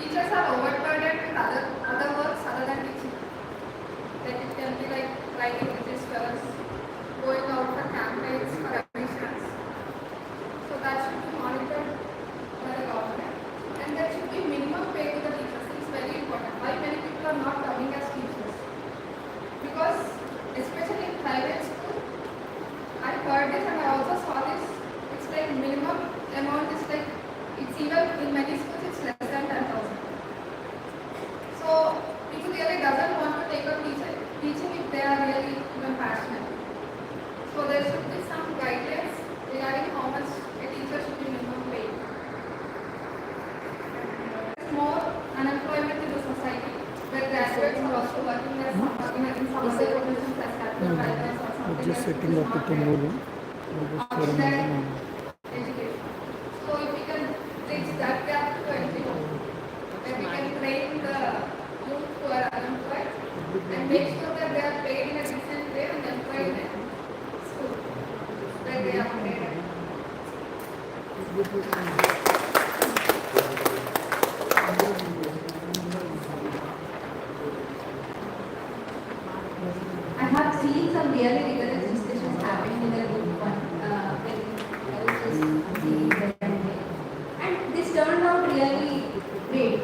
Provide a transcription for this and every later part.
teachers are overburdened with other works other than teaching. Like it can be like writing registers, going out for campaigns, for admissions. So that should be monitored by the government. And there should be minimum pay to the teachers. It's very important. Why many people are not coming as teachers? Because especially in private school, I heard this and I also saw this. It's like minimum amount is like, it's even in many schools it's less than 10,000. So people really doesn't want to take up teaching if they are really even passionate. So there should be some guidelines regarding how much a teacher should be minimum paid. More unemployment in the society where graduates are also working as in some other professions as capital writers or something. Just setting up with the movie. Education. So if we can bridge that gap to everyone, then we can train the youth who are unemployed and make sure that they are paid in a decent way and employed in a school where they are paid. I have seen some really rigorous discussions happening in the group one when I was just seeing that and this turned out really great.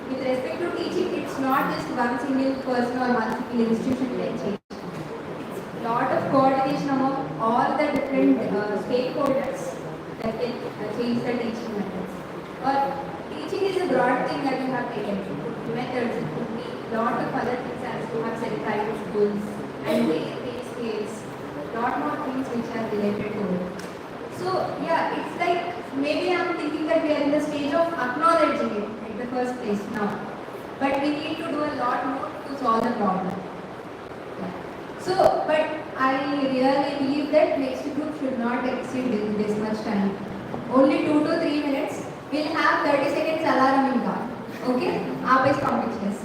With respect to teaching, it's not just one single person or one single institution that change. It's a lot of coordination among all the different stakeholders that can change the teaching methods. Or teaching is a broad thing that you have taken. It could be methods, it could be a lot of other things as you have said, private schools and day scales, lot more things which are related to it. So yeah, it's like maybe I'm thinking that we are in the stage of acknowledging it at the first place now. But we need to do a lot more to solve the problem. Yeah. So, but I really believe that next group should not exceed this much time. Only 2 to 3 minutes. We'll have 30 seconds alarm in God. Okay? Aap competitions.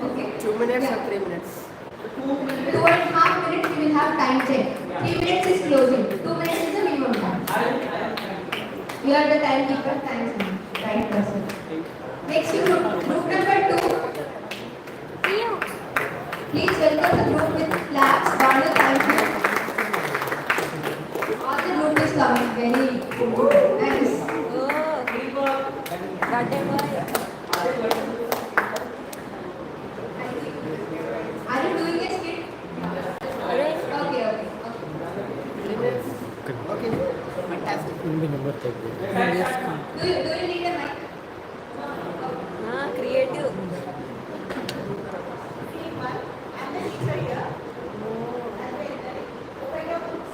Okay? 2 minutes Yeah. or 3 minutes? 2.5 minutes we will have time check. 3 minutes is closing. 2 minutes is the minimum time. You are the timekeeper. Thanks, ma'am. Right person. Next group number 2. Please welcome the group with claps. Banu, thank you. All the group is coming. Very good. Nice. Are you doing a skit? Okay. Okay. Fantastic. Number 30. Do you need a mic? Creative. I'm the teacher here. Open your books.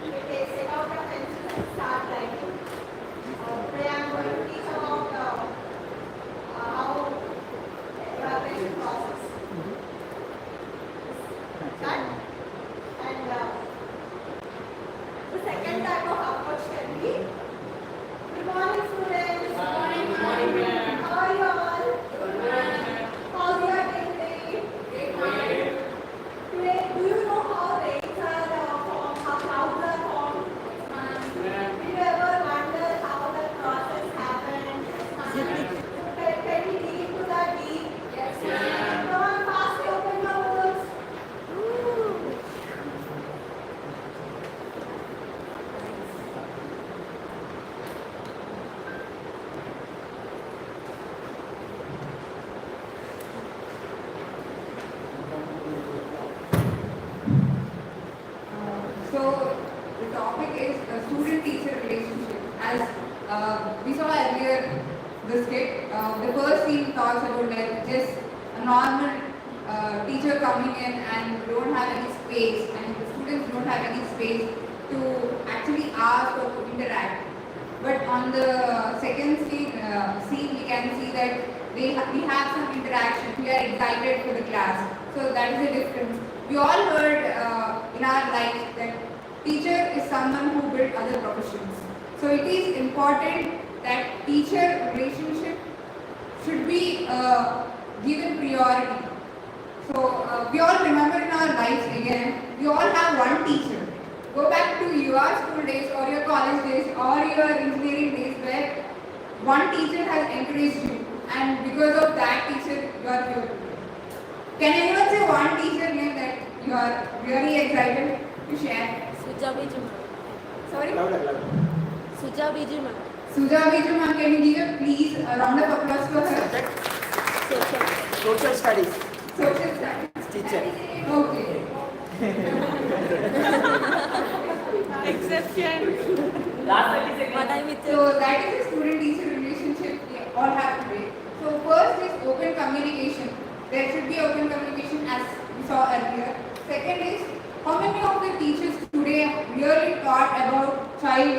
Okay, set out your pencils and start writing. Today I'm going to teach about how evaluation process. Start. And the second type of approach can be good morning, students. Good morning. How are you all? How's your day today? Today, do you know how rains are formed, how clouds are formed? Did you ever wonder how that process happened? Can we dig to that deep? Yes, ma'am. Come on, fast, open your books. So the topic is student-teacher relationship. As we saw earlier, the skit, the first scene talks about like just a normal teacher coming in and don't have any space, and the students don't have any space to actually ask or to interact. But on the second scene, we can see that we have some interaction. We are excited for the class. So that is the difference. We all heard in our life that teacher is someone who built other professions. So it is important that teacher relationship should be given priority. So we all remember in our lives again, we all have one teacher. Go back to your school days or your college days or one teacher has encouraged you, and because of that teacher, you are here today. Can anyone say one teacher name that you are really excited to share? Sorry? Suja Biju ma'am. Suja Biju ma'am, can you give a please a round of applause for her? Social studies. Social studies. Teacher. Okay. Exception. So that is the student-teacher relationship we all have today. So first is open communication. There should be open communication as we saw earlier. Second is how many of the teachers today really taught about child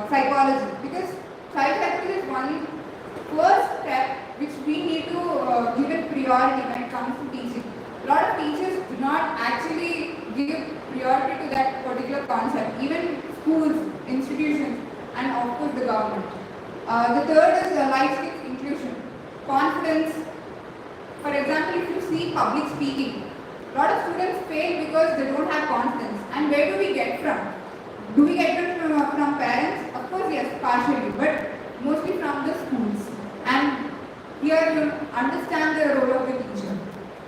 psychology? Because child psychology is one first step which we need to give it priority when it comes to teaching. A lot of teachers do not actually give priority to that particular concept. Even schools, institutions, and of course the government. The third is life skills inclusion. Confidence. For example, if you see public speaking, a lot of students fail because they don't have confidence. And where do we get from? Do we get it from parents? Of course, yes, partially, but mostly from the schools. And here you understand the role of the teacher.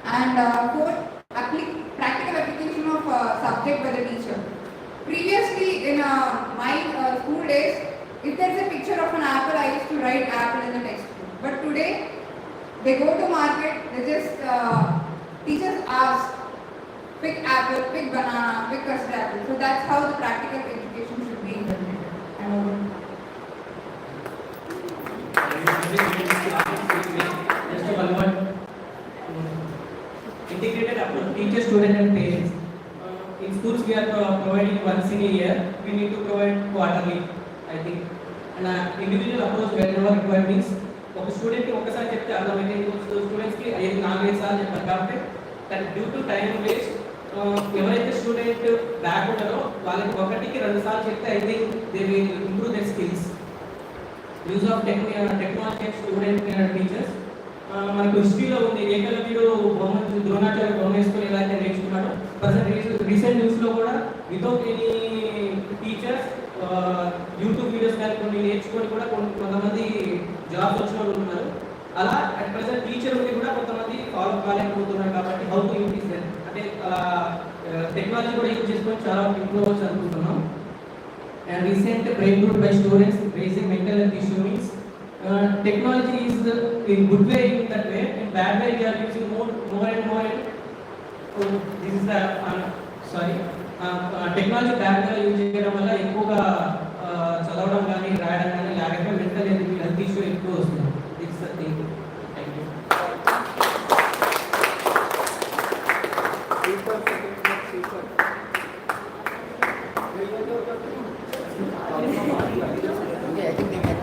And fourth, practical application of subject by the teacher. Previously, in my school days, if there's a picture of an apple, I used to write apple in the textbook. But today, they go to market, they just, teachers ask, pick apple, pick banana, pick custard apple. So that's how the practical education should be implemented. Just one word. Integrated approach, teacher, student and parents. In schools we are providing once in a year, we need to provide quarterly, I think. And individual approach wherever required means ఒక స్టూడెంట్కి ఒకసారి చెప్తే అర్థమైతే స్టూడెంట్స్కి 5-4 సార్లు చెప్పారు కాబట్టి that due to time waste ఎవరైతే స్టూడెంట్ బ్యాక్ ఉంటారో వాళ్ళకి ఒకటికి 2 సార్లు చెప్తే I think they will improve their skills. Use of technology student teachers. మనకు హిస్టరీలో ఉంది ఏకలవ్యుడు బొమ్మ ద్రోణాచార్య బొమ్మ వేసుకొని ఎలా అయితే నేర్చుకున్నాడు. రీసెంట్ న్యూస్లో కూడా without any teachers YouTube videos కానీ కొన్ని నేర్చుకొని కూడా కొంతమంది జాబ్స్ వచ్చిన వాళ్ళు ఉన్నారు. అలా అట్ ప్రెసెంట్ టీచర్ ఉండి కూడా కొంతమంది ఫాలో కాలేకపోతున్నారు. కాబట్టి హౌ టు యూజ్ దిస్ అంటే టెక్నాలజీ కూడా యూజ్ చేసుకొని చాలా ఇంప్రూవ్ అవ్వచ్చు అనుకుంటున్నాం. And recent brain root by students raising mental health issue means technology is in good way in that way. In bad way we are using more and more. This is the technology bad గా use చేయడం వల్ల ఎక్కువగా చదవడం కానీ రాయడం కానీ లేకపోతే mental health issue ఎక్కువ వస్తుంది. This the thing. Thank you. Okay, I think they can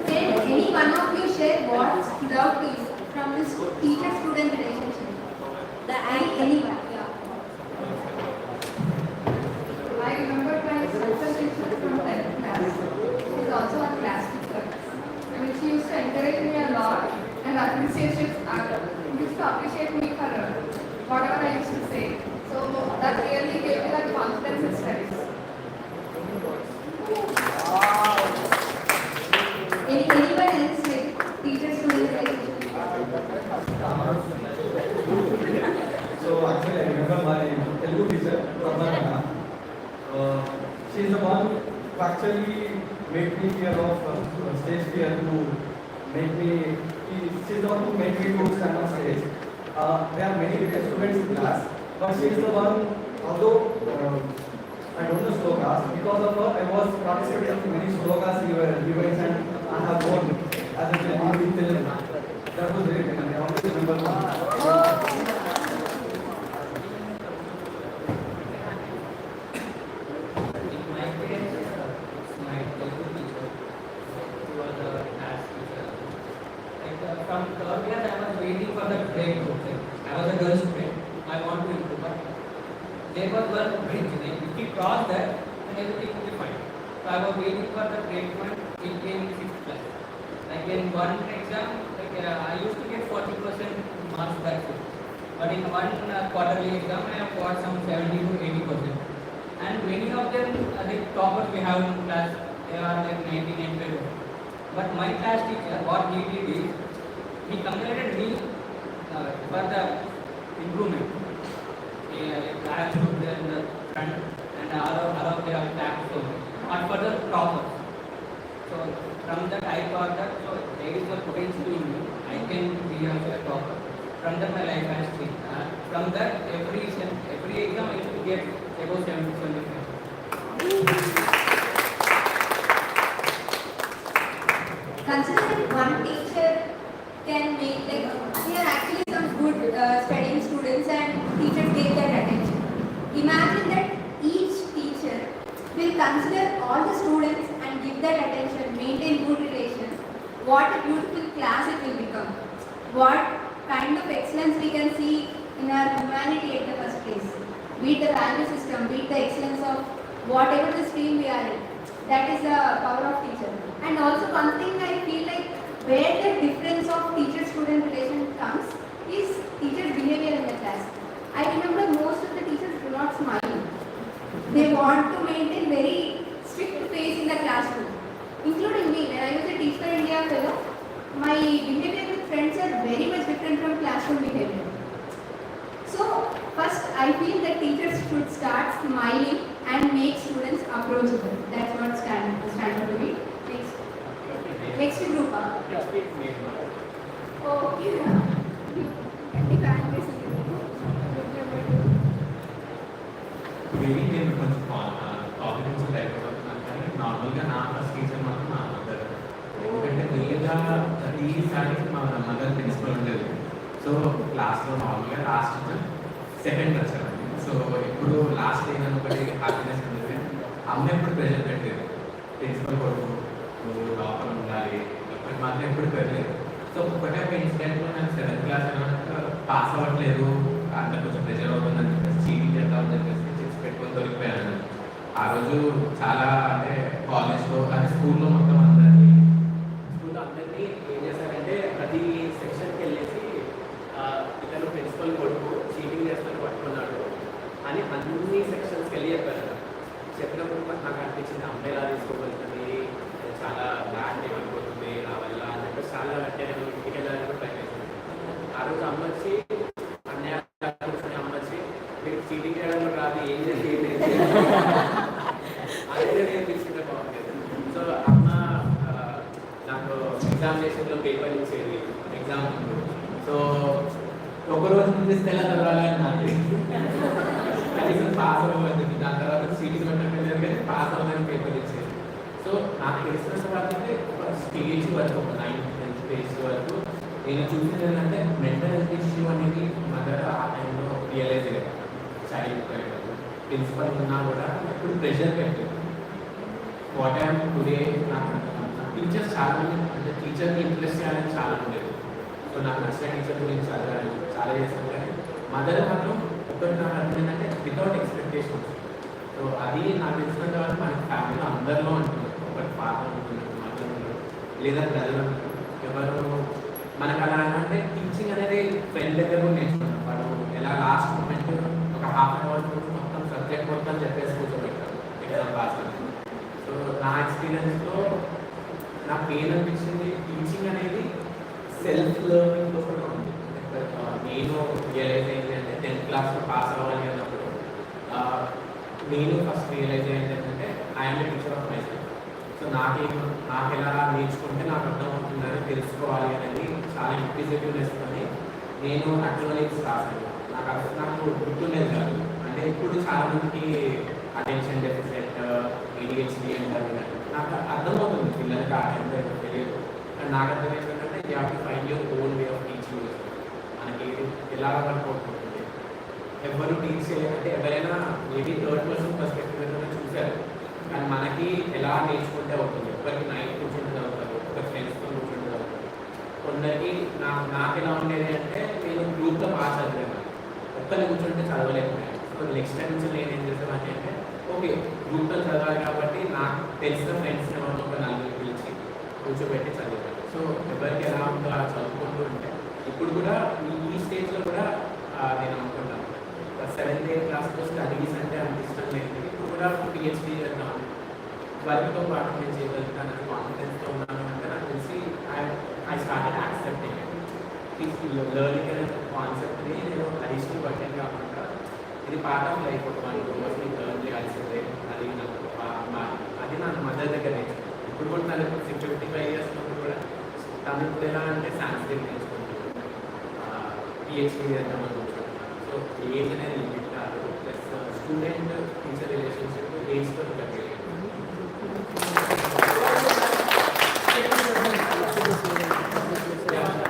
Can any one of you share what stood out to you from this teacher-student relationship? Anyone? Yeah. I remember my social teacher from 10th class. She is also a class teacher. I mean, she used to encourage me a lot and used to appreciate me for whatever I used to say. So that really gave me that confidence in studies. Anyone else like teacher-student relationship? So actually, I remember my Telugu teacher, Srujana. She is the one who actually made me fear of stage fear to make me. She is the one who made me to stand on stage. There are many students in class, but she is the one. Although I don't know slogas, because of her, I was participating in many slogas events, and I have won as a Telugu. That was very good. I always remember that. From third class, I was waiting for the break. I was a girl student. My I want to improve, but there was one bridge. If we cross that, then everything will be fine. So I was waiting for the breakpoint in 6th class. Like in one exam, I used to get 40% marks back. But in one quarterly exam, I have got some 70 to 80%. And many of them, the toppers we have in class, they are like 90 and 12. But my class teacher, what he did is, he commended me for the improvement. Class took there in the front, and all of them have clapped for me. Not for the toppers. So from that I thought that so there is a potential in me. I can be a topper. From that my life has changed. From that every exam I used to get above 75. Consider one teacher can make like there are actually some good studying students and teachers take their attention. Imagine that each teacher will consider all the students and give their attention, maintain good relations. What a beautiful class it will become. What kind of excellence we can see in our humanity at the first place. Be it the value system, be it the excellence of whatever the stream we are in. That is the power of teacher. And also one thing I feel like where the difference of teacher-student relation comes is teacher behavior in the class. I remember most of the teachers do not smile. They want to maintain very strict face in the classroom. Including me, when I was a Teach for India fellow, my behavior with friends are very much different from classroom behavior. So, first I feel that teachers should start smiling and make students approachable. That's what stand for me. Next group. Oh, yeah. Maybe నేను కొంచెం confidence type అవుతున్నాను కానీ నార్మల్గా నా first teacher మాత్రం మా mother. ఎందుకంటే మెయిన్గా ఈసారి మా మదర్ ప్రిన్సిపల్ ఉండేది. సో క్లాస్లో నార్మల్గా లాస్ట్ సెకండ్ వచ్చారండి. సో ఎప్పుడు లాస్ట్ ఏదైనా ఒకటి హ్యాపీనెస్ ఉండేది. అమ్మ ఎప్పుడు ప్రెజర్ పెట్టేది, ప్రిన్సిపల్ కొడుకు నువ్వు లోపల ఉండాలి, ఒకటి మాత్రం ఎప్పుడు పెట్టలేదు. సో ఒకటే ఒక ఇన్సిడెంట్లో నాకు 7th క్లాస్ పాస్ అవ్వట్లేదు, అంత కొంచెం ప్రెజర్ అవుతుందని చెప్పేసి చీటింగ్ చేద్దామని చెప్పేసి చిప్స్ పెట్టుకొని దొరికిపోయాను. ఆ రోజు చాలా అంటే కాలేజ్లో కానీ స్కూల్లో మొత్తం అందరినీ ఏం చేశారంటే ప్రతి సెక్షన్కి వెళ్ళేసి ఇతను ప్రిన్సిపల్ కొడుకు చీటింగ్ చేస్తాను పట్టుకున్నాడు అని అన్ని సెక్షన్స్కి వెళ్ళి చెప్పారు. చెప్పినప్పుడు నాకు అనిపించింది అమ్మాయి ఎలా తీసుకోగలుగుతుంది, చాలా బ్యాడ్ ఏమనుకుంటుంది నా వల్ల అని చెప్పేసి చాలా అంటే నేను ఇంటికి వెళ్ళాలని కూడా ట్రై చేశాను. ఆ రోజు అమ్మ వచ్చి అన్నయ్య అమ్మ వచ్చి మీరు చీటింగ్ చేయడంలో రాదు ఏం చేసి అదే నేను తీసుకుంటే బాగుంటుంది. సో అమ్మ నాకు ఎగ్జామినేషన్లో పేపర్ ఇచ్చేది ఎగ్జామ్. సో ఒకరోజు ముందు తెల్ల చదవాలని నాకు కనీసం పాస్ అవ్వదు, దాని తర్వాత సీటీస్ పెట్టలేదు కానీ పాస్ అవ్వదని పేపర్ ఇచ్చేది. సో నాకు తెలిసినంత వరకు అంటే ఒక స్టేజ్ వరకు ఒక 9th 10th స్టేజ్ వరకు నేను చూసింది ఏంటంటే మెంటల్ హెల్త్ ఇష్యూ అనేది మదర్ ఆ టైంలో రియలైజ్ అయ్యారు. చైల్డ్ ప్రిన్సిపల్ ఉన్నా కూడా ఎప్పుడు ప్రెషర్ పెట్టారు. వాట్ ఐఎమ్ టుడే నాకు టీచర్స్ చాలా మంది అంటే టీచర్ని ఇంప్రెస్ చేయాలని చాలా ఉండేది. సో నాకు నచ్చిన టీచర్ గురించి చదవాలి చాలా చేస్తాను కానీ మదర్ మాత్రం ఒకటి నాకు అర్థమైందంటే వితౌట్ ఎక్స్పెక్టేషన్స్. సో అది నాకు తెలిసినంత వరకు మన ఫ్యామిలీలో అందరిలో ఉంటుంది. ఒకటి ఫాదర్ ఉంటుంది, మదర్ ఉంటారు, లేదా బ్రదర్ ఉంటారు. ఎవరు మనకు అలా అంటే టీచింగ్ అనేది ఫ్రెండ్ దగ్గర కూడా నేర్చుకుంటాం. వాడు ఎలా లాస్ట్ మూమెంట్ ఒక హాఫ్ అన్ అవర్ మొత్తం సబ్జెక్ట్ మొత్తం చెప్పేసి కూర్చోబెట్టారు ఎగ్జామ్ పాస్ అని. సో నా ఎక్స్పీరియన్స్లో నాకు ఏం అనిపించింది టీచింగ్ అనేది సెల్ఫ్ లెర్నింగ్తో కూడా ఉంది. నేను రియలైజ్ అయింది అంటే 10th క్లాస్లో పాస్ అవ్వాలి అన్నప్పుడు నేను ఫస్ట్ రియలైజ్ అయింది ఏంటంటే I'm teacher of my self. So నాకు ఎలా నేర్చుకుంటే నాకు అర్థమవుతుందని తెలుసుకోవాలి అనేది చాలా ఇంక్విజిటివ్నెస్ అని నేను అక్నాలెడ్జ్ రాశాను. నాకు గుర్తుండేది కాదు. అంటే ఇప్పుడు చాలా మందికి అటెన్షన్ డెఫిసిట్, ADHD అంటారు. నాకు అర్థమవుతుంది పిల్లలకి ఆ టైంలో తెలియదు. అండ్ నాకు అర్థం ఏంటంటే you have to find your own way of teaching. మనకి ఎలా వర్క్ అవుతుంది ఎవరు టీచ్ చేయాలంటే ఎవరైనా మేబీ 3rd person పర్స్పెక్టివ్ ఏదైనా చూశారు కానీ మనకి ఎలా నేర్చుకుంటే అవుతుంది. ఒకరికి నైట్ కూర్చుంటే చదువుతారు, ఒకరి ఫ్రెండ్స్తో కూర్చుంటే చదువుతారు. కొందరికి నాకు ఎలా ఉండేది అంటే నేను గ్రూప్లో బాగా చదివాను. ఒక్కరిని కూర్చుంటే చదవలేకపోయాను. సో నెక్స్ట్ టైం నుంచి నేను ఏం చేసేవాడిని అంటే ఓకే గ్రూప్లో చదవాలి కాబట్టి నాకు తెలిసిన ఫ్రెండ్స్ ఎవరినో ఒక నలుగురు పిలిచి కూర్చోబెట్టి చదివాను. సో ఎవరికి ఎలా ఉందో అలా చదువుకుంటూ ఉంటే ఇప్పుడు కూడా ఈ స్టేజ్లో కూడా నేను అనుకుంటాను 7th 8th క్లాస్లో స్టడీస్ అంటే అంత ఇష్టం లేదు. ఇప్పుడు కూడా పిహెచ్డీ చేద్దాం వర్క్తో పాటు నేను చేయగలుగుతాను అని కాన్ఫిడెన్స్తో ఉన్నాను అంటే నాకు తెలిసి ఐ స్టార్టెడ్ యాక్సెప్టింగ్ లెర్నింగ్ అనే కాన్సెప్ట్ని నేను అడిషనల్ వర్కింగ్ కాకుండా ఇది పార్ట్ ఆఫ్ లైఫ్ ఒక 1 2 years లెర్న్ చేయాల్సిందే అది అది నా మదర్ దగ్గర నేర్చుకున్నాను. ఇప్పుడు కూడా నాకు 55 years కూడా తను ఇప్పుడు ఎలా అంటే సాంస్క్రిట్ నేర్చుకుంటున్నాను, పిహెచ్డీ చేద్దామని కూర్చుంటున్నాను. సో ఏజ్ అనేది లిమిట్ కాదు, ప్లస్ స్టూడెంట్ టీచర్ రిలేషన్షిప్ ఏజ్తో కలిగి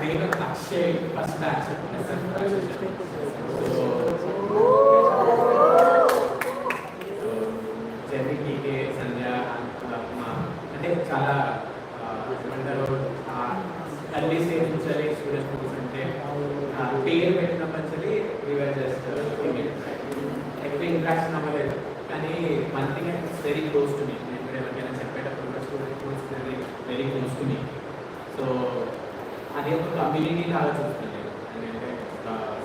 నేను అక్షయ్ ఫస్ట్ బ్యాచ్ జెర్రీ టీకే సంధ్య అంటే చాలా ఏమంటారు ఎర్లీ స్టేజ్ నుంచి స్టూడెంట్స్ అంటే పేరు పెట్టినప్పటి వీఆర్ జస్ట్ ఎక్కువ ఇంట్రాక్షన్ అవ్వలేదు. కానీ one thing it's very close to me. నేను కూడా ఎవరికైనా చెప్పేటప్పుడు students very close to me. So అది ఒక కమ్యూనిటీ లాగా చూస్తుంది. ఎందుకంటే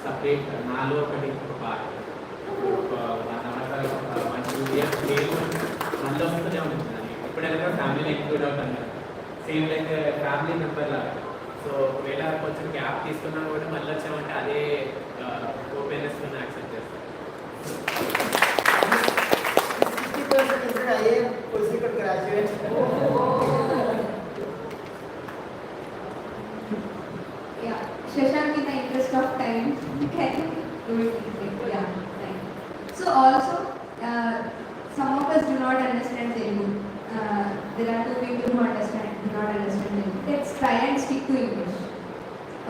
సపరేట్ నాలో ఒకటి ఒక పార్ట్ ఒక 1 hour ఒక మంచి పేరు మళ్ళీ వస్తూనే ఉంటుంది. ఎప్పుడైనా ఫ్యామిలీ ఇంక్లూడ్ అవుతాను కదా, సేమ్ లైక్ ఫ్యామిలీ మెంబర్ లాగా. సో ఒకవేళ కొంచెం గ్యాప్ తీసుకున్నా కూడా మళ్ళీ వచ్చామంటే అదే ఓపెన్నెస్తో యాక్సెప్ట్ చేస్తాను. 60% I am physical graduate. Yeah, Shashank, in the interest of time, can you do it? Yeah, thank you. So also, some of us do not understand Telugu. There are 2 people who do not understand Telugu. Let's try and stick to English.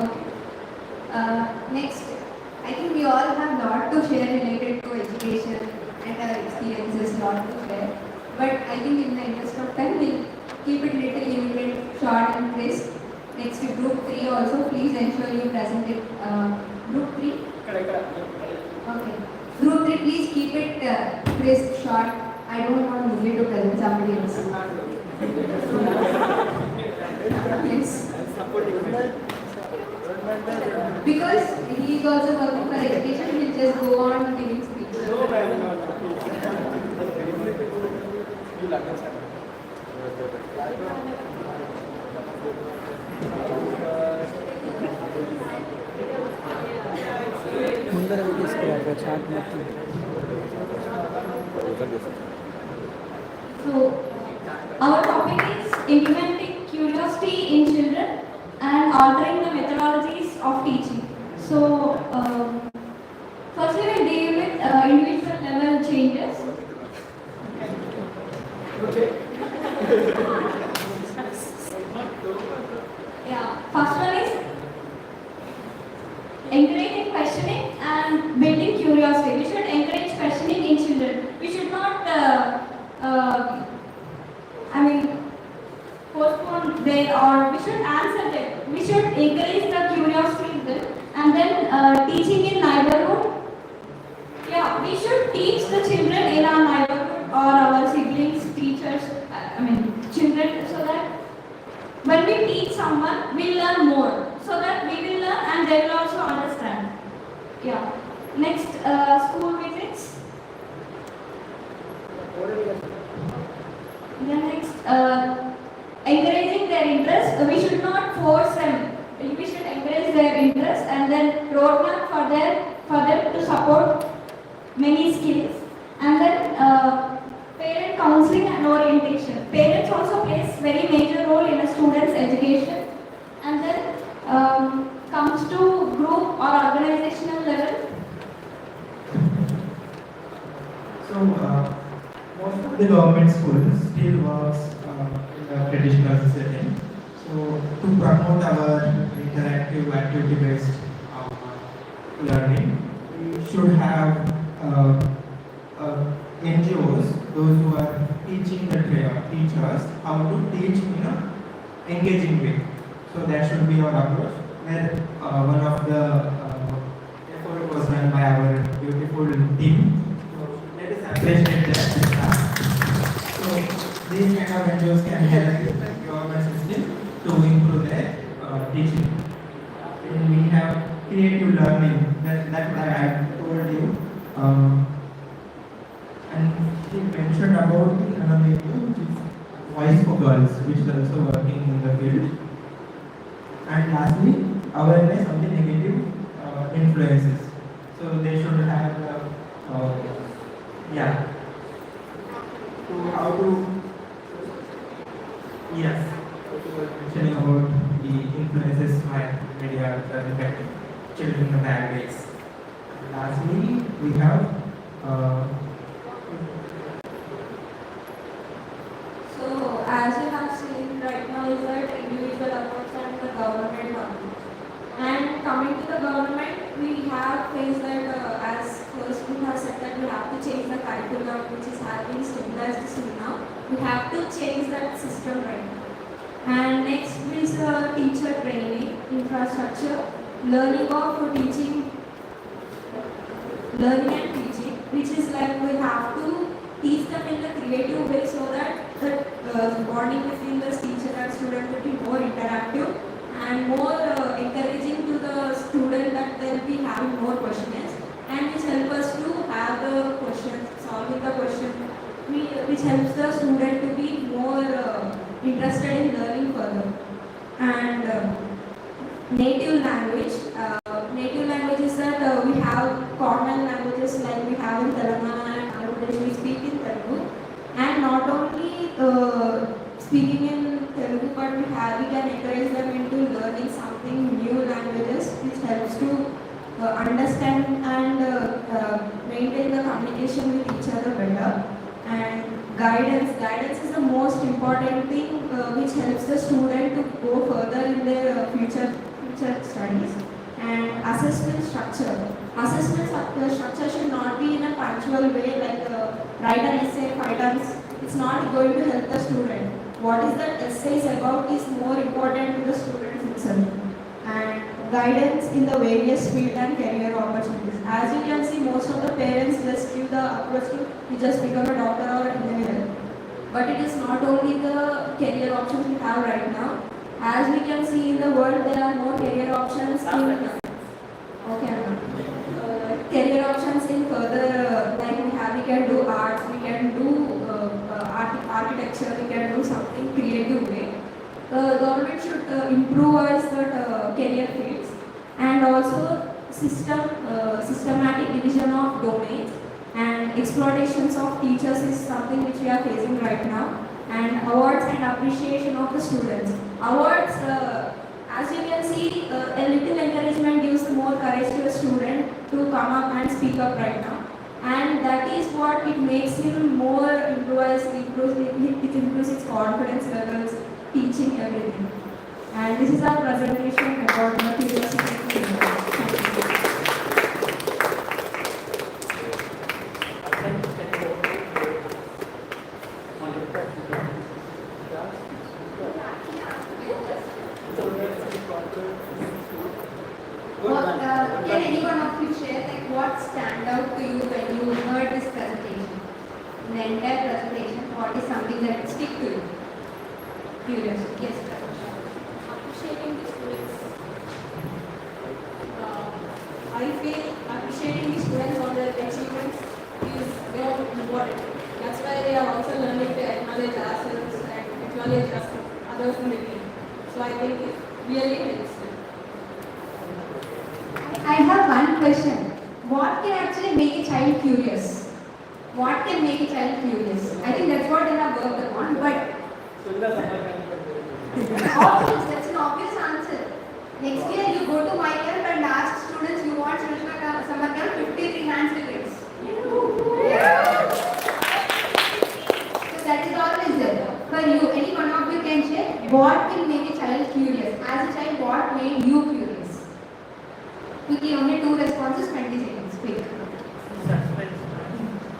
Okay. Next, I think we all have lot to share related to education and our experiences, lot to share. But I think in the interest of time, we'll keep it little limited, short and crisp. Next, group 3 also, please ensure you present it. Group 3? Okay. Group 3, please keep it crisp, short. I don't want Murli to present somebody else. Yes. Because he is also working for education, he'll just go on giving speeches. ముందర తీసుకురా chat మొత్తం. So, our topic is implementing curiosity in children and altering the methodologies of teaching. So, firstly we'll deal with individual level changes. Yeah, first one is encouraging questioning and building curiosity. We should encourage questioning in children. We should not postpone there, or we should answer them. We should encourage the curiosity in them. And then teaching in neighborhood. Yeah, we should teach the children in our neighborhood or our siblings, teachers, children, so that when we teach someone, we learn more. So that we will learn and they will also understand. Yeah. Next, school visits. Then next, encouraging their interest. We should not force them. We should encourage their interest and then roadmap for them to support many skills. And then parent counseling and orientation. Parents also plays very major role in a student's education. And then comes to group or organizational level. So most of the government schools still works in a traditional setting. So to promote our interactive activity-based learning, we should have NGOs, those who are teaching the teachers how to teach in a engaging way. So that should be our approach. Where one of the effort was done by our learning. That I told you. And she mentioned about which is Voice for Girls, which is also working in the field. And lastly, awareness of the negative influences. So they should have, yeah. So how to, yes, mentioning about the influences by media that affect children in a bad ways. Lastly, we have So, as you have seen right now, is that individual approach and the government approach. And coming to the government, we have faced that as first we have said that we have to change the curriculum which is having stabilized till now. We have to change that system right now. And next is teacher training, infrastructure, learning of teaching, learning and teaching, which is like we have to teach them in a creative way so that the bonding between the teacher and student will be more interactive and more encouraging to the student that they'll be having more questions and which help us to have the questions, solving the question, which helps the student to be more interested in learning further. And native language. Native language is that we have common languages like we have in Telangana and Andhra Pradesh, we speak in Telugu. And not only speaking in Telugu, but we can encourage them into learning something new languages, which helps to understand and maintain the communication with each other better. And guidance is the most important thing which helps the student to go further in their future studies. And assessment structure should not be in a punctual way like write an essay 5 times. It's not going to help the student. What is that essay is about is more important to the students itself. And guidance in the various field and career opportunities. As you can see, most of the parents just give the approach to you just become a doctor or an engineer. But it is not only the career options we have right now. As we can see in the world, there are more career options career options in further like we can do arts, we can do architecture, we can do something creative way. Government should improvise the career fields and also systematic division of domains and exploitations of teachers is something which we are facing right now. And awards and appreciation of the students. Awards, as you can see, a little encouragement gives more courage to a student to come up and speak up right now. And that is what it makes him more improves his confidence levels, teaching everything. And this is our presentation about the curiosity. Can anyone of you share like what stand out to you when you heard this presentation? In the entire presentation, what is something that stick to you? Curiosity. Yes, Appreciating the students. I feel appreciating the students on their achievements is very important. That's why they are also learning to acknowledge ourselves and acknowledge others in the team. So I think it really helps them. I have one question. What can actually make a child curious? What can make a child curious? I think that's what they have worked upon, but obvious, that's an obvious answer. Next year you go to my camp and ask students you want Srujana summer camp, 53 hands will raise. So that is always there. For you, any one of you can share what will make a child curious. As a child, what made you curious? Quickly, only 2 responses, 20 seconds. Quick.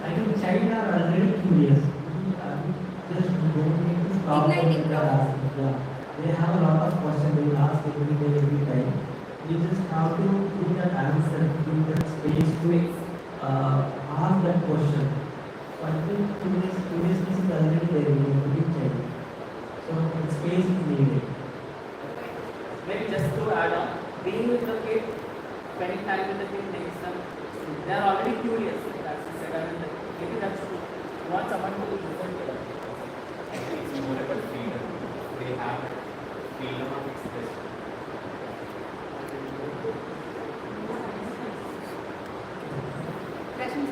I think child are already curious. Just don't need to stop them Igniting with asking. Yeah. They have a lot of questions they will ask every day, every time. You just have to give that answer, give that space to ask that question. So I think curiousness is already there in every child. So space is needed. Maybe just to add on, being with the kid, spending time with the thing makes them, they are already curious. That's the said. I mean, maybe that's true. You want someone to listen to them. Actually, it's more about freedom. They have freedom of expression. Question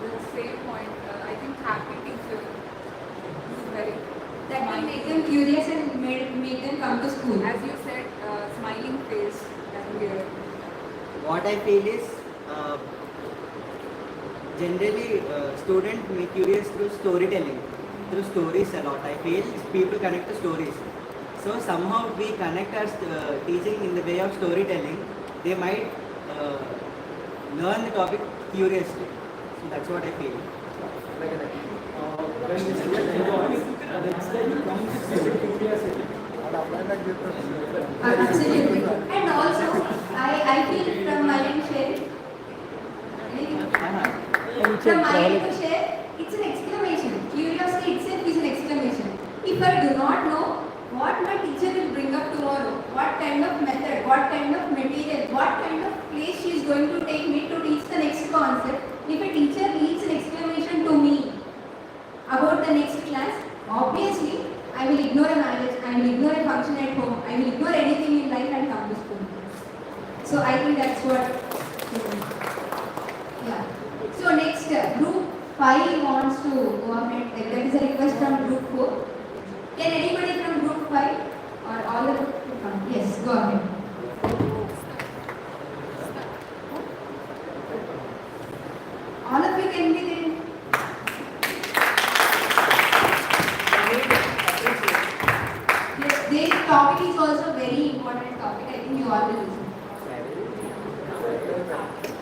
the same point. I think happy teacher is very That will make them curious and make them come to school. as you said, smiling face and weird. What I feel is generally students make curious through storytelling, through stories a lot. I feel people connect to stories. So somehow we connect our teaching in the way of storytelling. They might learn the topic curiously. So that's what I feel. When the student enjoys, the extent comes with curiosity. Absolutely. And also, I feel from my end share, from my end to share, it's an exclamation. Curiosity itself is an exclamation. If I do not know what my teacher will bring up tomorrow, what kind of method, what kind of material, what kind of place she is going to take me to teach the next concept, if a teacher leaves an exclamation to me about the next class, obviously I will ignore a marriage, I will ignore a function at home, I will ignore anything in life and come to school. So I think that's what. Yeah. So next, group 5 wants to go ahead. That is a request from group 4. Can anybody from group 5 or all of you come? Yes, go ahead. All of you can be there. Yes, this topic is also very important topic. I think you all will listen.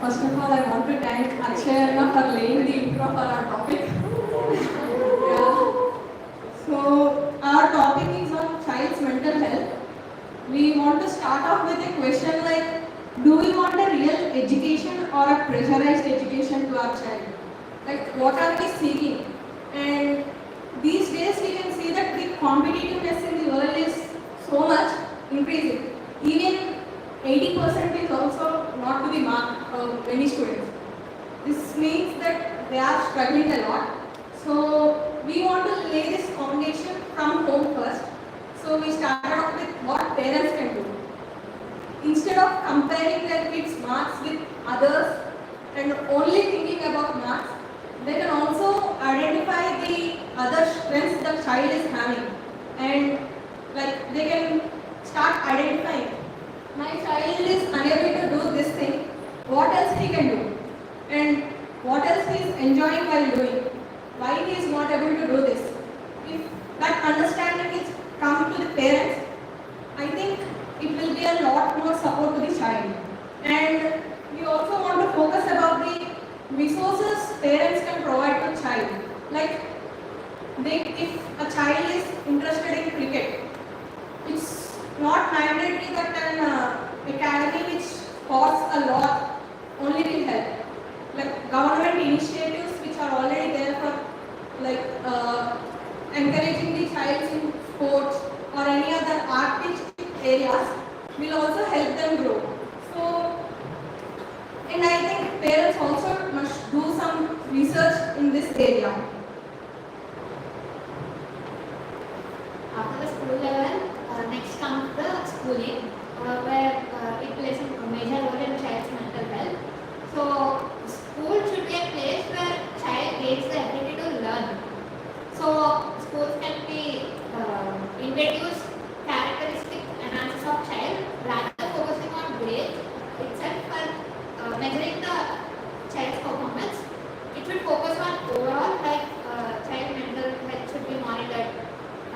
First of all, I want to thank Akshay for laying the intro for our topic. Yeah. So, our topic is on child's mental health. We want to start off with a question like, do we want a real education or a pressurized education to our child? Like, what are we seeking? And these days we can see that the competitiveness in the world is so much increasing. Even 80% is also not to be marked for many students. This means that they are struggling a lot. So we want to lay this foundation from home first. So we started off with what parents can do. Instead of comparing their kids' marks with others and only thinking about marks, they can also identify the other strengths the child is having, and like they can start identifying. My child is unable to do this thing. What else he can do? And what else he is enjoying while doing? Why he is not able to do this? If that understanding is come to the parents, I think it will be a lot more support to the child. And we also want to focus about the resources parents can provide to child. Like if a child is interested in cricket, it's not mandatory that an academy which costs a lot only will help. Like government initiatives which are already there for like encouraging the child in sports or any other artistic areas will also help them grow. So, and I think parents also must do some research in this area. After the school level, next comes the schooling, where it plays a major role in child's mental health. So, school should be a place where child gains the ability to learn. So, schools can be introduce characteristic analysis of child rather than focusing on grades itself for measuring the child's performance. It should focus on overall, like child mental health should be monitored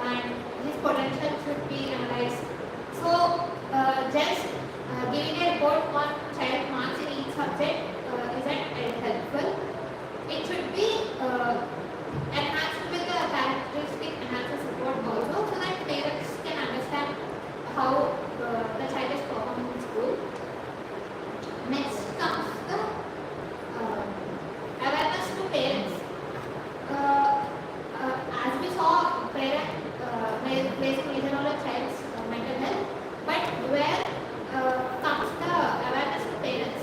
and his potential should be analyzed. So, just giving a report on child marks in each subject isn't helpful. It should be enhanced with the characteristic analysis report also, so that parents can understand how the child is performing in school. Next comes the awareness to parents. As we saw, parent plays a major role in child's mental health, but where comes the awareness to parents?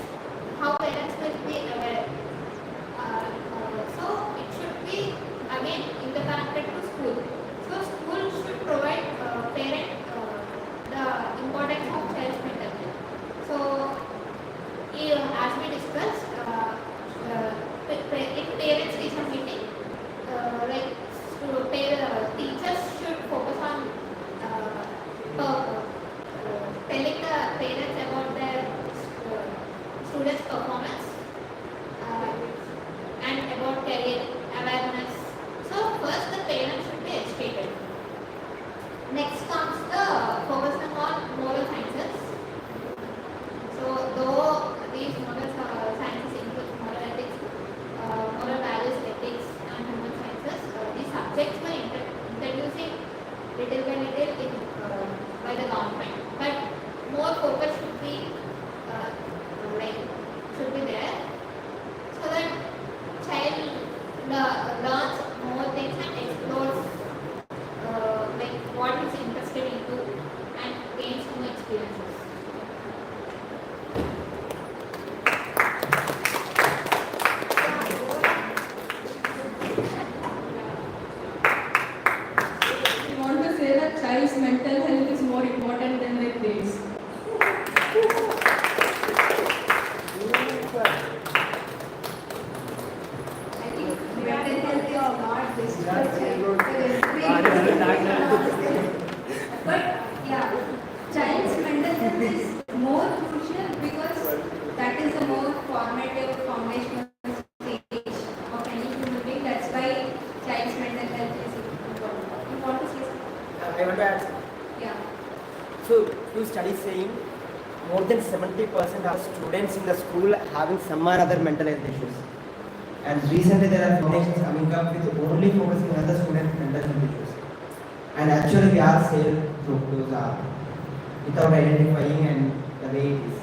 studies saying more than 70% of students in the school having some or other mental health issues. And recently there are foundations coming up with only focusing on the students' mental health issues. And actually we are sailed through those without identifying and the way it is.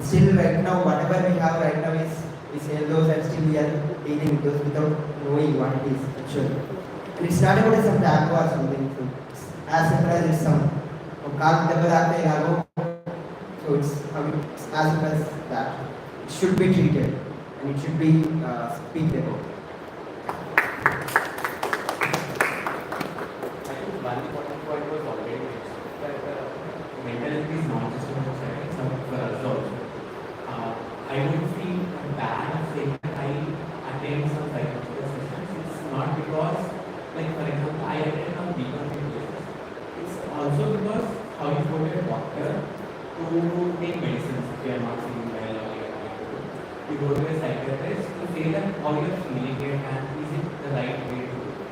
Still right now, whatever we have right now is we sail those and still we are dealing with those without knowing what it is actually. And it's not about some taboo or something. So it's as simple as it's some. So it's as simple as that. It should be treated and it should be speaked about. I think one important point was already mentioned that mental health is not just about psychiatrists, it's about for us also. I would feel bad saying that I attend some psychological sessions. It's not because, like for example, I attend some deeper things. It's also because how you go to a doctor to take medicines if you are not feeling well or you go to a psychiatrist to say that how you are feeling it and is it the right way to do it.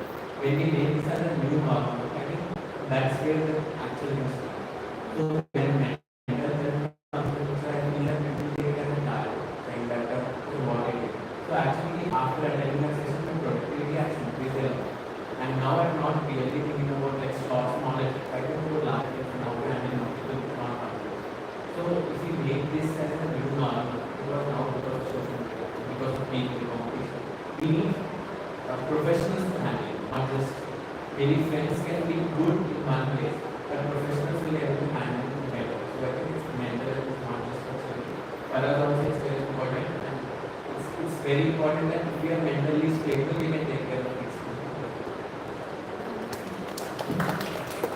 When we make this as a new normal, I think that's where the actual thing starts. So when mental health comes, I feel that people take it as a diet, saying that what it is. So actually after attending that session, the productivity has increased a lot. And now I'm not really thinking about like small knowledge. I think about large things and how to handle multiple non-conflicts. So if we make this as a new normal, because now because of social media, because of people competition, we need professionals to handle it, not just maybe friends can be good in one place, but professionals will be able to handle it better. So I think it's mental health is not just social. For us also it's very important, and it's very important that if we are mentally stable, we can take care of things.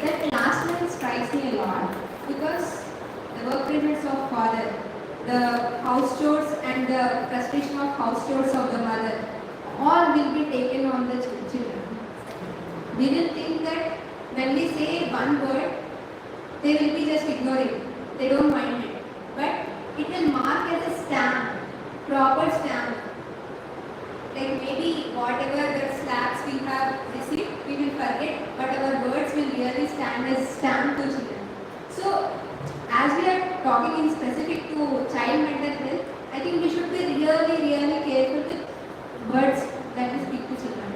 That last line strikes me a lot because the work limits of father, the house chores and the frustration of house chores of the mother, all will be taken on the children. We will think that when we say one word, they will be just ignoring. They don't mind it. But it will mark as a stamp, proper stamp. Like maybe whatever the slaps we have received, we will forget, but our words will really stand as stamp to children. So, as we are talking in specific to child mental health, I think we should be really careful with words that we speak to children.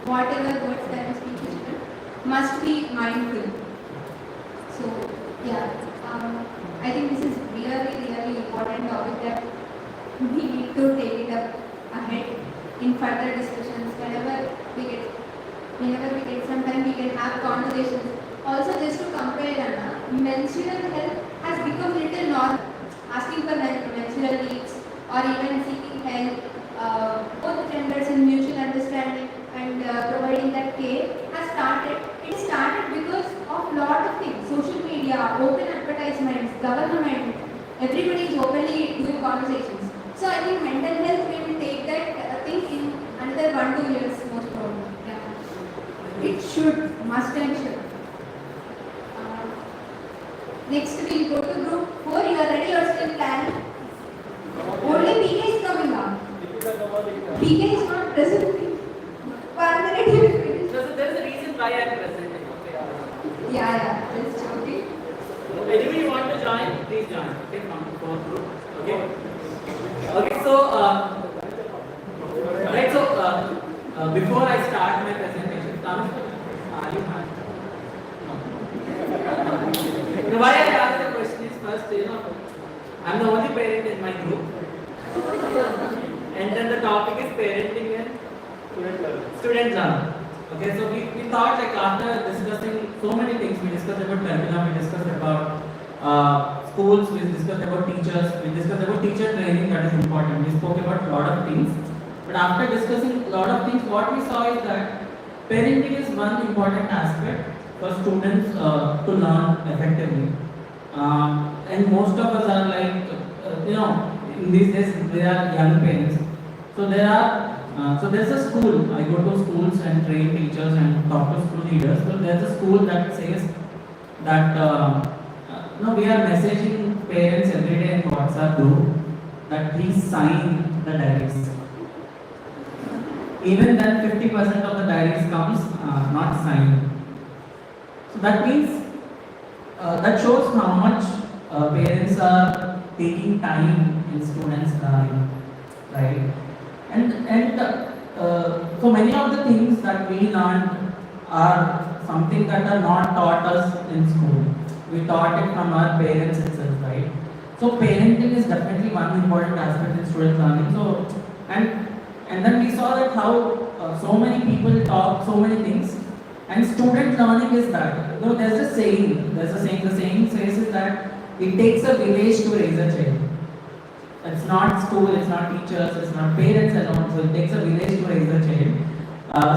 Whatever words that we speak to children must be mindful. So, yeah, I think this is really important topic that we need to take it up ahead in further discussions. Whenever we get some time, we can have conversations. Also, just to compare, Anna, menstrual health has become little normal. Asking for menstrual needs or even seeking help, both genders in mutual understanding and providing that care has started. It started because of lot of things: social media, open advertisements, government. Everybody is openly doing conversations. So I think mental health we will take that thing in another 1-2 years most probably. Yeah. It should, must and should. Next we will go to group 4. You are ready or still planning? Only PK is coming up. PK is not present. 1 minute he will finish. So there is a reason why I am present. Yeah, that's okay. Anybody want to join? Please join. Okay, come to 4 group. Okay. Okay, so right. So before I start my presentation, Thomas, are you fine? Why I asked the question is first, I'm the only parent in my group, and then the topic is parenting and student learning. Okay, so we thought like after discussing so many things, we discussed about curriculum, we discussed about schools, we discussed about teachers, we discussed about teacher training, that is important. We spoke about a lot of things, but after discussing a lot of things, what we saw is that parenting is one important aspect for students to learn effectively. And most of us are like, in these days they are young parents. So there's a school. I go to schools and train teachers and talk to school leaders. So there's a school that says that we are messaging parents every day in WhatsApp group that please sign the diaries. Even then 50% of the diaries comes not signed. So that means that shows how much parents are taking time in students' learning, right? So many of the things that we learn are something that are not taught us in school. We taught it from our parents itself, right? So parenting is definitely one important aspect in student learning. So and then we saw that how so many people talk so many things, and student learning is that. There's a saying. The saying says is that it takes a village to raise a child. It's not school, it's not teachers, it's not parents alone. So it takes a village to raise a child.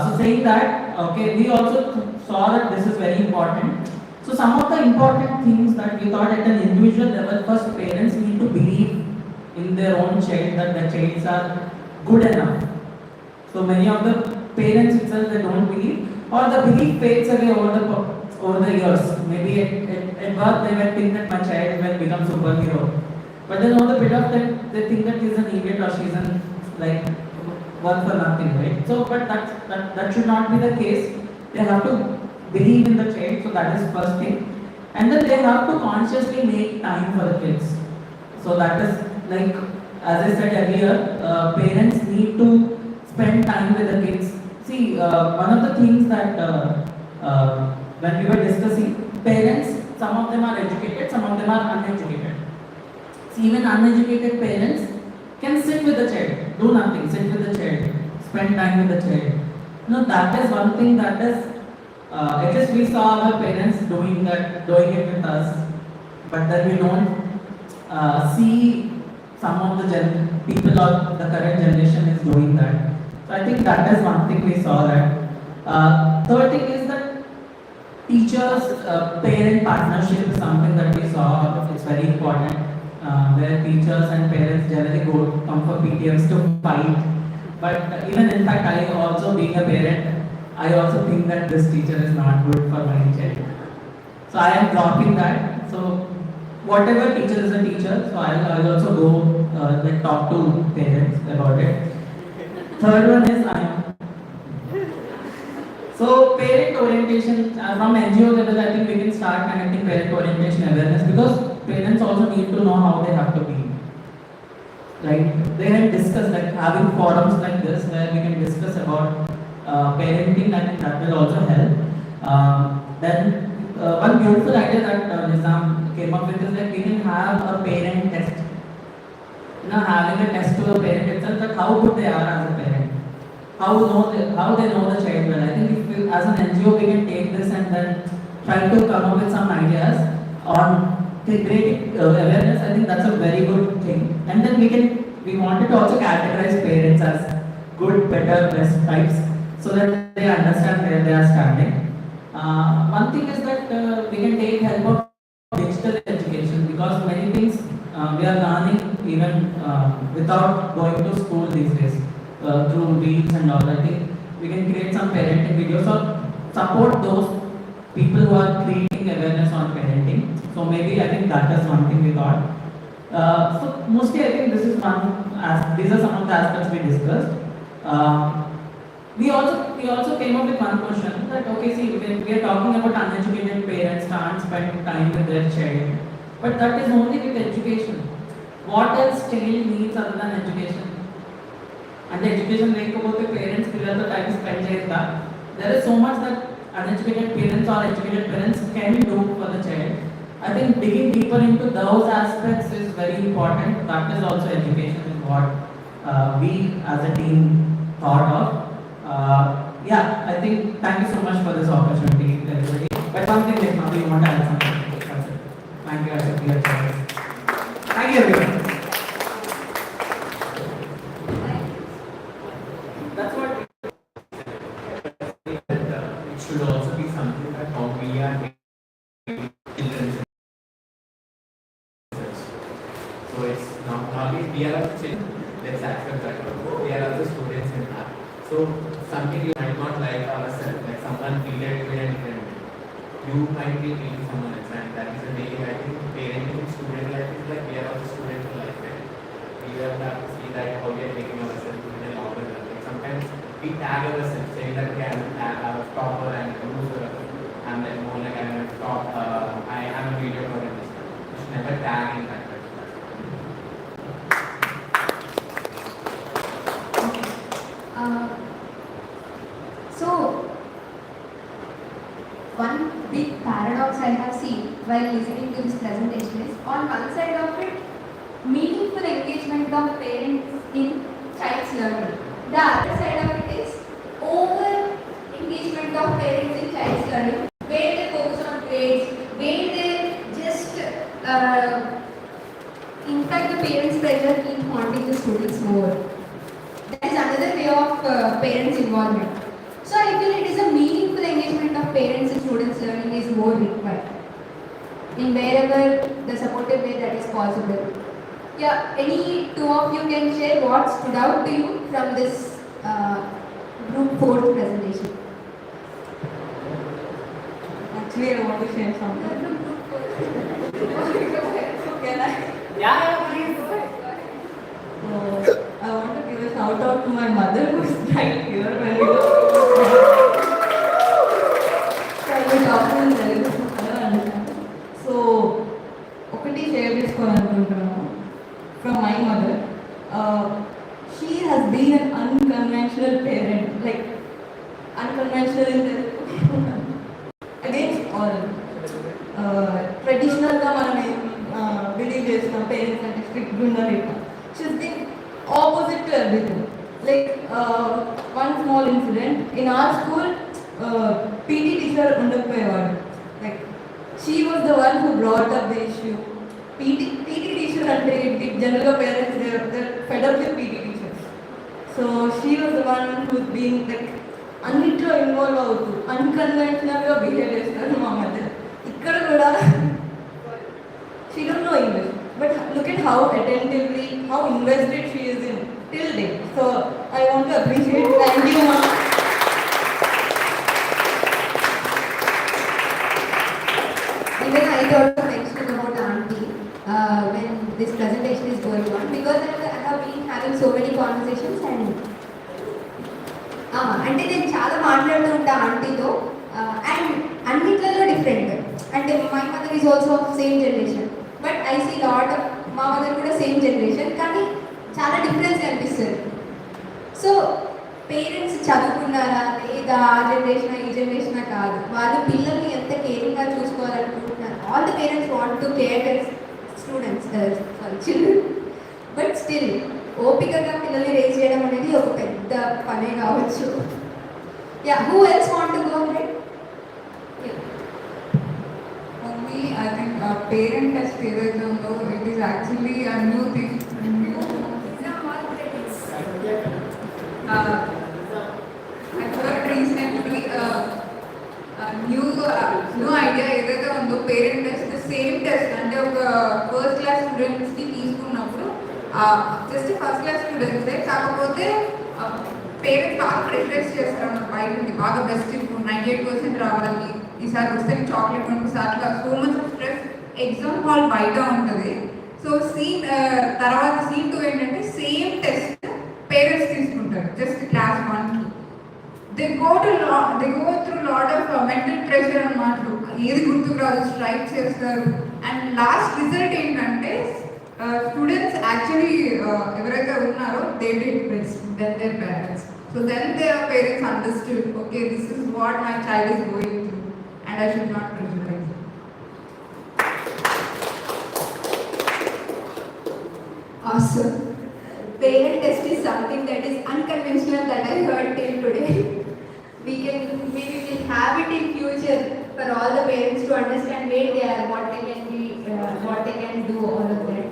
So saying that, okay, we also saw that this is very important. So some of the important things that we thought at an individual level, first parents need to believe in their own child that the childs are good enough. So many of the parents itself they don't believe, or the belief fades away over the years. Maybe at birth they might think that my child will become superhero. But then over the bit of time, they think that he's an idiot or she's an like work for nothing, right? So, but that should not be the case. They have to believe in the child, so that is first thing. And then they have to consciously make time for the kids. So that is like, as I said earlier, parents need to spend time with the kids. See, one of the things that when we were discussing, parents, some of them are educated, some of them are uneducated. See, even uneducated parents can sit with the child, do nothing, sit with the child, spend time with the child. That is one thing that is, at least we saw our parents doing it with us, but then we don't see some of the people or the current generation is doing that. So I think that is one thing we saw that. Third thing is that teachers parent partnership is something that we saw. It's very important. Where teachers and parents generally come for PTMs to fight. But even in fact, I also being a parent, I also think that this teacher is not good for my child. So I am dropping that. So whatever teacher is a teacher, so I'll also go talk to parents about it. Third one is so parent orientation from NGO level, I think we can start connecting parent orientation awareness, because parents also need to know how they have to be. Like they had discussed, like having forums like this where we can discuss about parenting. I think that will also help. Then one beautiful idea that Nizam came up with is that we can have a parent test. Having a test to a parent itself, that how good they are as a parent. How they know the child well. I think if we, as an NGO, we can take this and then try to come up with some ideas on creating awareness. I think that's a very good thing. And then we wanted to also categorize parents as good, better, best types, so that they understand where they are standing. One thing is that we can take help of digital education, because many things we are learning even without going to school these days. Through reels and all. I think we can create some parenting videos or support those people who are creating awareness on parenting. So maybe I think that is one thing we thought. So mostly I think this is these are some of the aspects we discussed. We also came up with one question that, okay, see, we are talking about uneducated parents can't spend time with their child, but that is only with education. What else child needs other than education? And education లేకపోతే parents పిల్లలతో time spend చేస్తా. There is so much that uneducated parents or educated parents can do for the child. I think digging deeper into those aspects is very important. That is also education, is what we as a team thought of. Yeah, I think thank you so much for this opportunity, everybody. But something like maybe you want to add something. Thank you, thank you everyone. That's what it should also be something that how we are children. So it's not only we are also children, let's accept that we are also students in that. So something you might not like ourselves, like someone treated you in a different way. You might be treating someone else, and that is a way. I think parenting in student life is like we are also students in life. Right? We have to see that how we are taking ourselves in a longer run. Sometimes we tag ourselves saying that okay, I will tag our topper and loser. I'm like more like I'm a top, I am a video coordinator. You should never tag in that. So, one big paradox I have seen while listening to this presentation is, on one side of it, meaningful engagement of parents in child's learning. The other side of it is over engagement of parents in child's learning, where they focus on grades, where they just in fact the parents' pressure keep haunting the students more. That is another way of parents' involvement. So I feel it is a meaningful engagement of parents and students learning is more required in wherever the supportive way that is possible. Yeah, any two of you can share what stood out to you from this group 4 presentation. Actually, I want to share something. Can I? Yeah, please. So, I want to give a shout out to my mother who is right here when we were talking in Telugu. I don't understand. So, ఒకటి share చేసుకోవాలనుకుంటున్నాను from my mother. She has been an unconventional parent, like unconventional in Telugu. Against all. Traditional గా మనం believe చేస్తాం parents అంటే strict ఉండాలి. She's been opposite to everything. Like one small incident in our school, PT teacher ఉండకపోయేవాడు. Like she was the one who brought up the issue. PT teacher అంటే general parents they're fed up with PT teachers. So she was the one who's been like అన్నిట్లో involve అవుతూ అన్కన్వెన్షనల్గా behave చేస్తారు మా mother. ఇక్కడ కూడా she don't know English, but look at how attentively, how invested she is in till date. So I want to appreciate. Thank you, ma'am. Even I also mentioned about auntie when this presentation is going on, because I have been having so many conversations and అంటే నేను చాలా మాట్లాడుతూ ఉంటా ఆంటీతో and అన్నిట్లలో different. అంటే my mother is also of same generation, but I see lot of మా mother కూడా సేమ్ జనరేషన్, కానీ చాలా డిఫరెన్స్ అనిపిస్తుంది. సో పేరెంట్స్ చదువుకున్నారా లేదా ఆ జనరేషన్ ఈ జనరేషన్ కాదు, వాళ్ళు పిల్లల్ని ఎంత కేరింగ్గా చూసుకోవాలనుకుంటున్నారు. All the parents want to care their students sorry children, but still ఓపికగా పిల్లల్ని రేజ్ చేయడం అనేది ఒక పెద్ద పనే కావచ్చు. Yeah, who else want to go ahead? For me, I think parent test ఏదైతే ఉందో it is actually a new thing. I heard recently new idea ఏదైతే ఉందో పేరెంట్ టెస్ట్ సేమ్ టెస్ట్ అంటే ఒక ఫస్ట్ క్లాస్ స్టూడెంట్స్కి తీసుకున్నప్పుడు జస్ట్ ఫస్ట్ క్లాస్ స్టూడెంట్సే, కాకపోతే parents బాగా ప్రెషరైజ్ చేస్తారు బయట ఉంది బాగా బెస్ట్ ఇప్పుడు 98% రావాలి, ఈసారి వస్తే చాక్లెట్ కొనుక్కోసారి అట్లా so much stress. Exam hall బయట ఉంటుంది. సో సీన్ తర్వాత సీన్ 2 ఏంటంటే సేమ్ టెస్ట్ పేరెంట్స్ తీసుకుంటారు జస్ట్ క్లాస్ 1కి. They go through lot of mental pressure అన్నమాట. ఏది గుర్తుకు రాదు, స్ట్రైక్ చేస్తారు. అండ్ లాస్ట్ రిజల్ట్ ఏంటంటే స్టూడెంట్స్ యాక్చువల్లీ ఎవరైతే ఉన్నారో they did best than their parents. So then their parents understood, okay this is what my child is going through and I should not pressurise. Awesome. Parent test is something that is unconventional that I heard till today. Maybe we will have it in future for all the parents to understand where they are, what they can be, what they can do, all of that.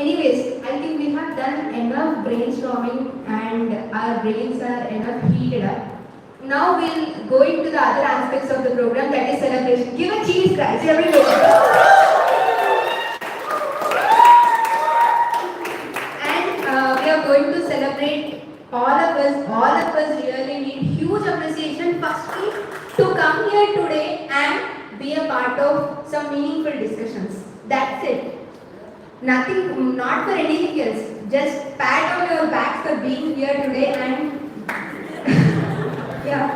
Anyways, I think we have done enough brainstorming and our brains are enough heated up. Now we'll go into the other aspects of the program, that is celebration. Give a cheese, guys, everybody. We are going to celebrate all of us really need huge appreciation firstly to come here today and be a part of some meaningful discussions. That's it. Nothing, not for anything else. Just pat on your back for being here today and yeah.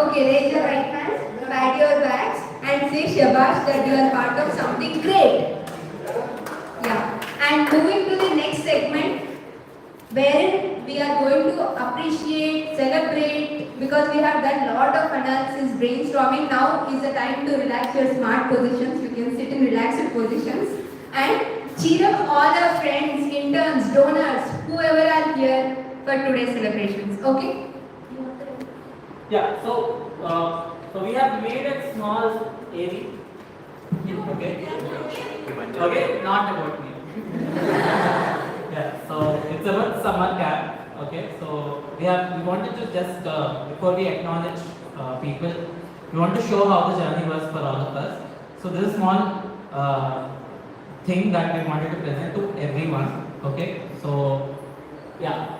Okay. Okay, raise your right hands, pat your backs, and say shabash that you are part of something great. Yeah. And moving to the next segment, wherein we are going to appreciate, celebrate, because we have done lot of analysis, brainstorming. Now is the time to relax your smart positions. You can sit in relaxed positions and cheer up all our friends, interns, donors, whoever are here for today's celebrations. Okay? Yeah, so we have made a small area. Okay. Okay, not about me. Yeah, so it's about summer camp. Okay, so we wanted to just before we acknowledge people, we want to show how the journey was for all of us. So this is small thing that we wanted to present to everyone. Okay, so yeah.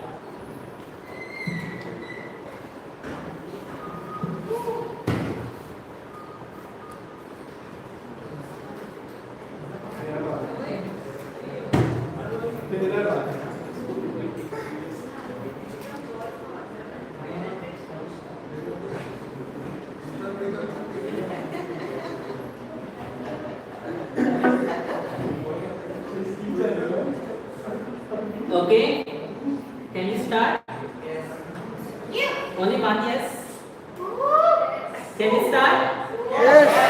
Okay, can you start? Yes. Only one yes? Can you start? Yes.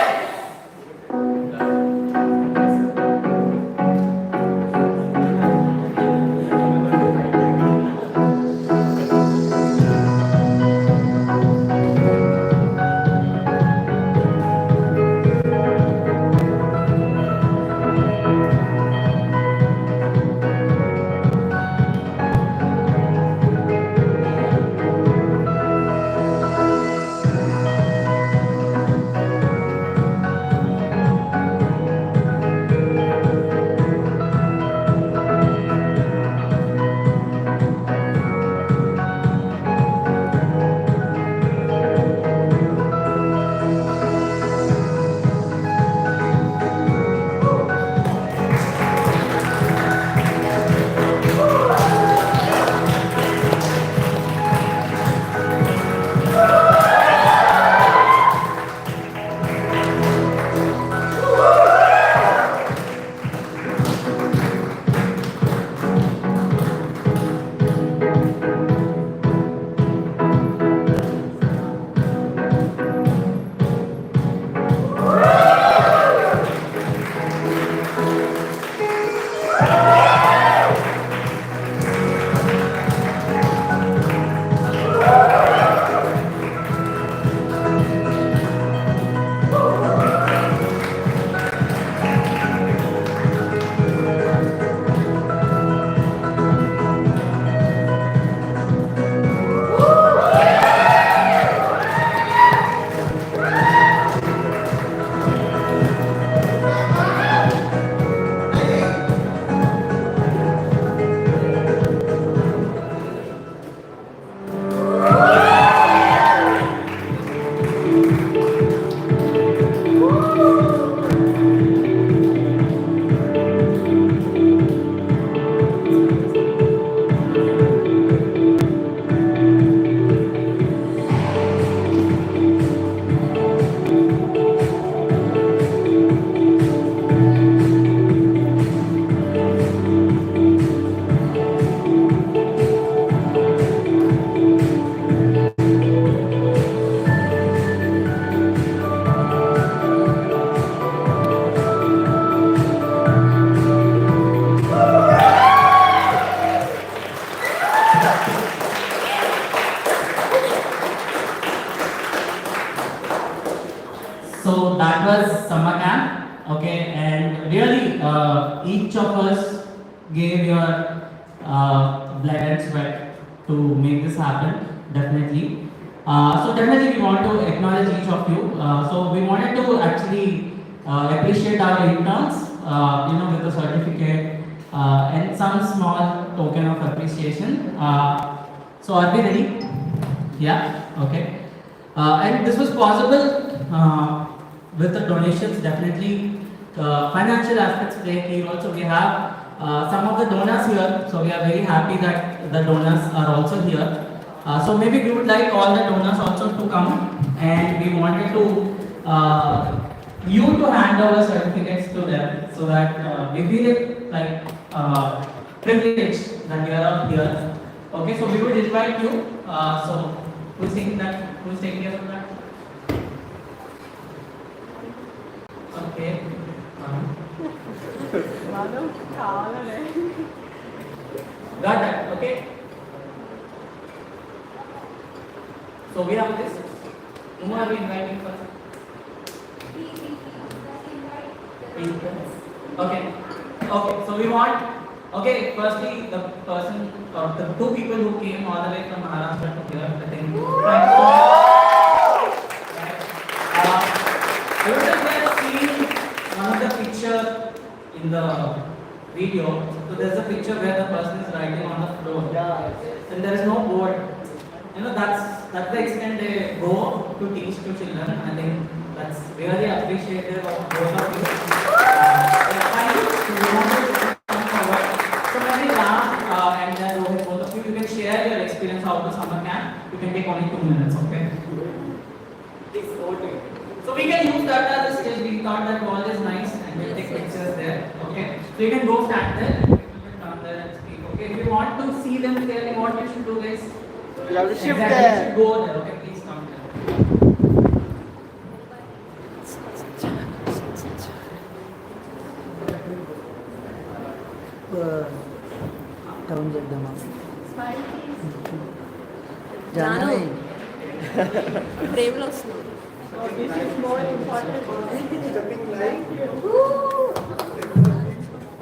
So that was summer camp, okay, and really each of us gave your blood and sweat to make this happen, definitely. So definitely we want to acknowledge each of you. So we wanted to actually appreciate our interns, with a certificate and some small token of appreciation. So are we ready? Yeah, okay. And this was possible with the donations, definitely. Financial aspects play a key role. So we have some of the donors here. So we are very happy that the donors are also here. So maybe we would like all the donors also to come and we wanted to you to hand over certificates to them so that we feel like privileged that you are up here. Okay, so we would invite you. So who's taking that? Who's taking care of that? Okay. Got that? Okay. So we have this. Whom are we inviting first? Okay. Okay. So we want. Okay. Firstly, the person or the two people who came all the way from Maharashtra to here. I think. Thanks so much. You would have seen one of the picture in the video. So there's a picture where the person is writing on the floor. And there is no board. You know, that's the extent they go to teach to children. I think that's really appreciative of both of you. Thank you. We want to come forward. So maybe Ram and then Rohit, both of you can share your experience of the summer camp. You can take only 2 minutes, okay? Please, over to you. So we can use that as a stage. We thought that wall is nice and we'll take pictures there. Okay. So you can go stand there. You can come there and speak. Okay. If you want to see them clearly, what you should do is You have to shift exactly, there. you should go there. Okay. Please come there. Town చేద్దామా ప్రేమలో వస్తున్నాం.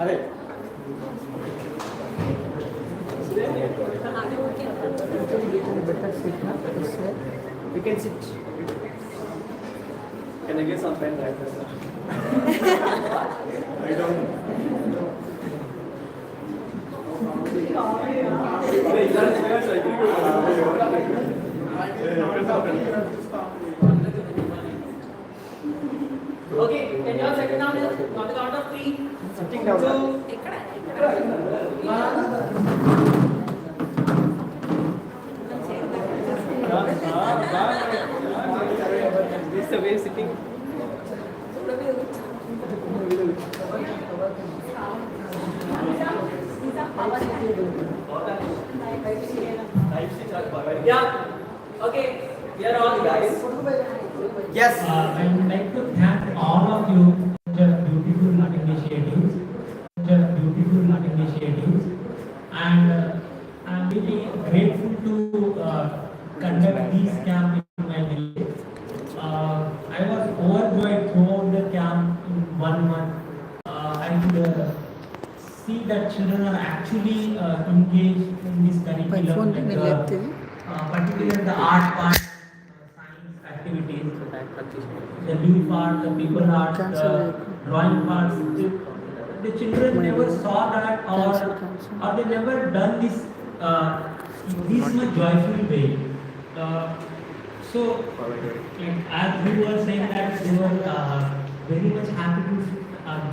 అరే better sit na this way. you can sit. Can I get some pen right there, sir? I don't. Okay. Can you all settle down here? On the count of 3, Sitting down. 2, 1. This is the way sitting. Yeah. Okay. We are all guys. Yes. I would like to thank all of you for your beautiful initiatives, and I'm really grateful to conduct these camp in my village. I was overjoyed throughout the camp in 1 month. I could see that children are actually engaged in this curriculum, particularly the art part, science activities, the new part, the people art, the drawing parts. The children never saw that, or they never done this this much joyful way. So, like, as we were saying that they were very much happy to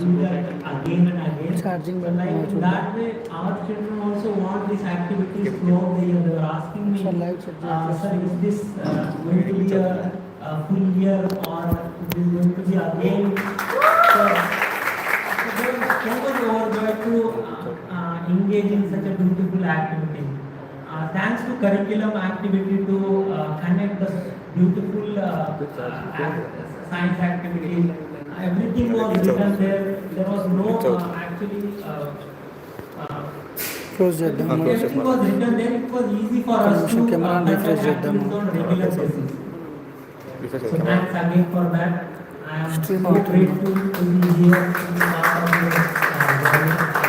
do that again and again. Charging But like in that way, our children also want these activities throughout the year. They were asking me, sir, is this going to be a full year or is this going to be again? So they were so much overjoyed to engage in such a beautiful activity. Thanks to curriculum activity to connect the beautiful science activities. Everything was written there. There was no actually. Close చేద్దాం. Everything was written there. It was easy for us to camera refresh conduct చేద్దాం. activities on regular basis. So thanks again for that. I am Stream so out. grateful to be here to be part of this journey.